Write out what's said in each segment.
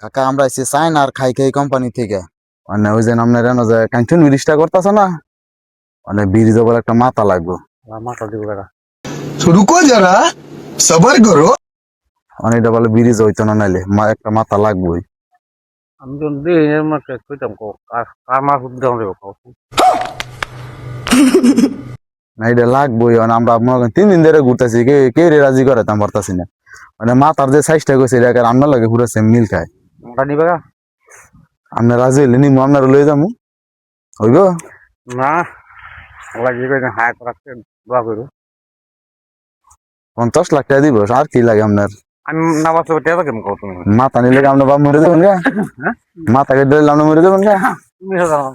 কাকা আমরা এসে চাইন আর খাই খাই কোম্পানি থেকে মানে ওই যে আপনার এনো যে ক্যান্টিন ব্রিজটা করতেছে না মানে ব্রিজ ওপর একটা মাথা লাগবে মাথা দিব কাকা तो रुको जरा सबर करो। মানে এটা বলে ব্রিজ হইতো না নাইলে একটা মাথা লাগবে আমি তো দিই এর মাঠে কইতাম কো কার মাছ উদ্যান দেবো কও না এটা লাগবেই মানে আমরা মনে করেন 3 দিন ধরে ঘুরতেছি কে কে রে রাজি করে তা পারতাছি না মানে মাথার যে সাইজটা কইছে এটা রান্না লাগে পুরো সেম মিল খায় মোটা নিবে কাকা আপনি রাজি হইলে নিমু আপনার লই যামু হইব না লাগি কই হাত রাখতে দোয়া করু 50 লাখ টাকা দিব আর কি লাগে আপনার আমি না বাসে টেবা কেমন কও তুমি মাথা নিলে আপনি বাপ মরে দেবেন গা মাথা কেটে দিলে আপনি মরে দেবেন গা তুমি জানো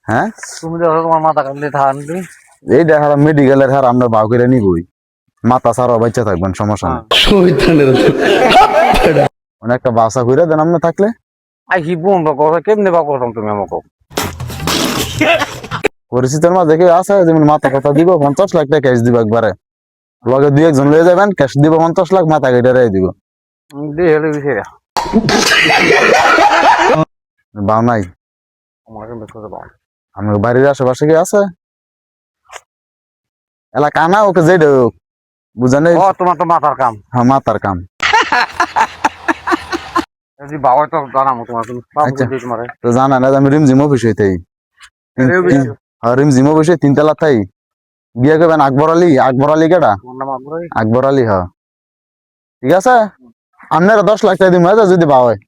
হ্যাঁ তুমি দেখো তোমার মাথা কাটলে ধান তুমি এই দেখা মেডিকেলের হার আমরা বাউ করে নিবই মাথা সারা বাচ্চা থাকবেন সমস্যা নেই মানে একটা বাসা ঘুরে দেন আপনি থাকলে আই হি বোম বা কথা কেমনে বা করতাম তুমি আমাকে পরিচিতের মাঝে দেখে আছে যেমন মাথা কথা দিব 50 লাখ টাকা ক্যাশ দিব একবারে লগে 2 একজন লয়ে যাবেন ক্যাশ দিব 50 লাখ মাথা কেটে রেখে দিব দে হেলে বিছেরা বাউ নাই আমার কেমনে করে বাও আমার বাড়ির আশেপাশে কি আছে এলাকা না ওকে যেটা বুঝানে ও তোমার তো মাথার কাম হ্যাঁ মাথার কাম যদি বাবা তো জানামো তোমার তুমি পাবো আচ্ছা। দিই তোমারে তো জানা না আমি রিমঝিম অফিস হইতেই হ্যাঁ রিমঝিম অফিসে 3 তলা থাই বিয়ে করবেন আকবর আলী কেডা তোমার নাম আবরাই আকবর আলী হ্যাঁ ঠিক আছে আপনারা 10 লাখ টাকা দিন যদি পাওয়া হয়